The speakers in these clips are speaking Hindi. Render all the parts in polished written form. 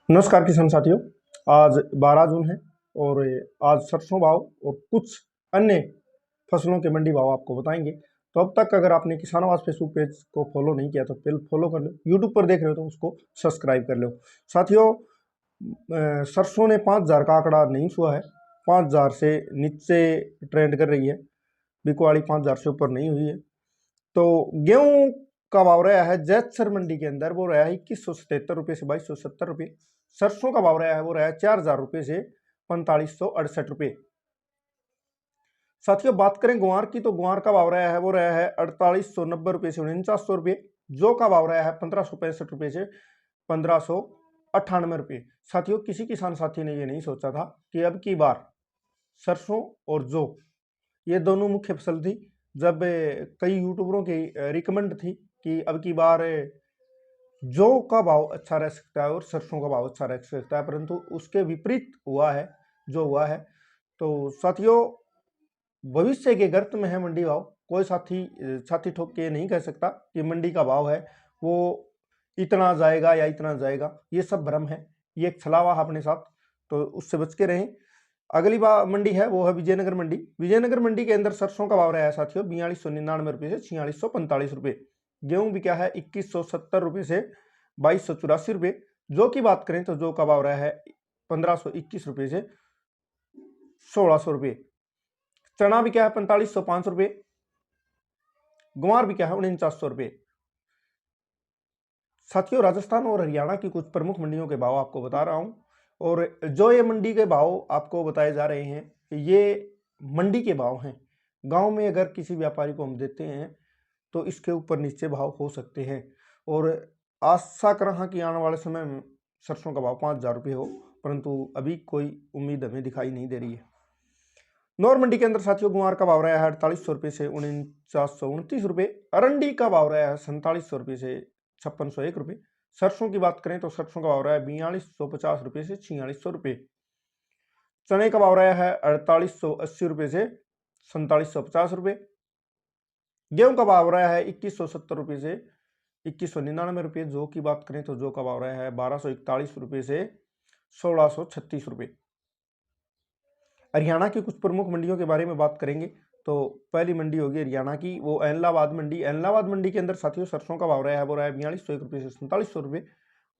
नमस्कार किसान साथियों। आज 12 जून है और आज सरसों भाव और कुछ अन्य फसलों के मंडी भाव आपको बताएंगे। तो अब तक अगर आपने किसान आवाज फेसबुक पेज को फॉलो नहीं किया तो पहले फॉलो कर लो, यूट्यूब पर देख रहे हो तो उसको सब्सक्राइब कर लो। साथियों, सरसों ने 5,000 का आंकड़ा नहीं छुआ है, 5,000 से नीचे ट्रेंड कर रही है, बिकवाड़ी 5,000 से ऊपर नहीं हुई है। तो गेहूं का भाव रहा है जैतसर मंडी के अंदर, वो रहा है 2177 रुपये से 2270 रुपये। सरसों का भाव रहा है वो रहा है 4,000 रुपये से 4568 रुपये। साथियों, बात करें ग्वार की तो ग्वार का भाव रहा है वो रहा है 4890 रुपये से 4900 रुपये। जौ का भाव रहा है 1565 रुपये से 1598 रुपये। साथियों, किसी किसान साथी ने ये नहीं सोचा था कि अब की बार सरसों और जौ ये दोनों मुख्य फसल थी। जब कई यूट्यूबरों की रिकमेंड थी कि अब की बार जौ का भाव अच्छा रह सकता है और सरसों का भाव अच्छा रह सकता है, परंतु उसके विपरीत हुआ है जो हुआ है। तो साथियों, भविष्य के गर्त में है मंडी भाव। कोई साथी छाती ठोक के नहीं कह सकता कि मंडी का भाव है वो इतना जाएगा या इतना जाएगा, ये सब भ्रम है, ये एक छलावा है अपने साथ, तो उससे बच के रहें। अगली बार मंडी है वो है विजयनगर मंडी। विजयनगर मंडी के अंदर सरसों का भाव रहा है साथियों 4299 रुपये से 4645 रुपये। गेहूं भी क्या है 2170 रुपये से 2284 रुपये। जौ की बात करें तो जौ का भाव रहा है 1521 रुपये से 1600 रुपये। चना भी क्या है 4505 रुपये। ग्वार भी क्या है 4900 रुपये। साथियों, राजस्थान और हरियाणा की कुछ प्रमुख मंडियों के भाव आपको बता रहा हूं, और जो ये मंडी के भाव आपको बताए जा रहे हैं ये मंडी के भाव हैं। गांव में अगर किसी व्यापारी को हम देते हैं तो इसके ऊपर नीचे भाव हो सकते हैं, और आशा कर रहा कि आने वाले समय में सरसों का भाव 5,000 रुपये हो, परंतु अभी कोई उम्मीद हमें दिखाई नहीं दे रही है। नौर मंडी के अंदर साथियों गुआर का भाव रहा है 4800 रुपये से 4929 रुपये। अरंडी का भाव रहा है 4700 रुपये से 5601 रुपये। सरसों की बात करें तो सरसों का भाव रहा है 4250 रुपये से 4600 रुपये। चने का भाव रहा है 4880 रुपये से 4750 रुपये। गेहूं का भाव रहा है 2170 रुपये से 2199 रुपये। जौ की बात करें तो जौ का भाव रहा है 1241 रुपये से 1636 रुपये। हरियाणा की कुछ प्रमुख मंडियों के बारे में बात करेंगे तो पहली मंडी होगी हरियाणा की, वो एलनाबाद मंडी। एलनाबाद मंडी के अंदर साथियों सरसों का भाव रहा है वो रहा है 4201 रुपये से 4700 रुपये,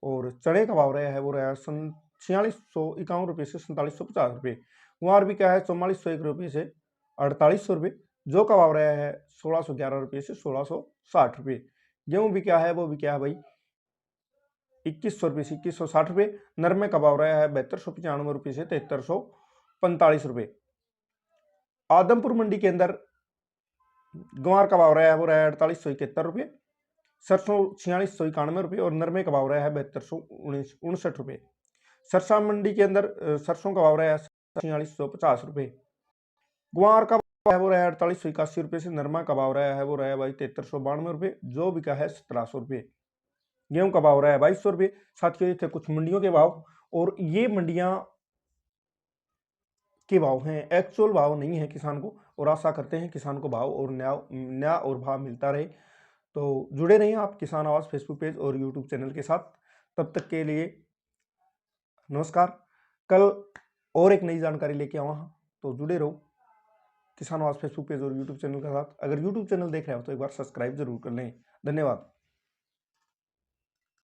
और चने का भाव रहा है वो रहा है 4651 रुपये से 4750 रुपये। गुआर भी क्या है 4401 रुपये से 4800 रुपये। जौ का भाव रहा है 1611 रुपये से 1660 रुपये। गेहूं भी क्या है वो भी क्या है भाई 2100 रुपये से 2160 रुपये। नरमे का भाव रहा है 7295 रुपये से 7345 रुपये। आदमपुर मंडी के अंदर ग्वार का भाव रहा है वो रहा है 4871 रुपये। सरसों 4691 रुपये और नरमे का भाव रहा है 7269 रुपये। सरसा मंडी के अंदर सरसों का भाव रहा है 4650 रुपये। ग्वार का भाव है वो रहा है 4881 रुपये से नरमा का भाव रहा है वो रहा है भाई 7392 रुपये। जो बिका है 1700 रुपये। गेहूं का भाव रहा है 2200 रुपये। साथियों, ये थे कुछ मंडियों के भाव, और ये मंडियां के भाव हैं, एक्चुअल भाव नहीं है किसान को, और आशा करते हैं किसान को भाव और न्याय और भाव मिलता रहे। तो जुड़े रहिए आप किसान आवाज फेसबुक पेज और यूट्यूब चैनल के साथ। तब तक के लिए नमस्कार। कल और एक नई जानकारी लेके आऊँ, तो जुड़े रहो किसान आवाज फेसबुक पेज और यूट्यूब चैनल के साथ। अगर यूट्यूब चैनल देख रहे हो तो एक बार सब्सक्राइब जरूर कर लें। धन्यवाद।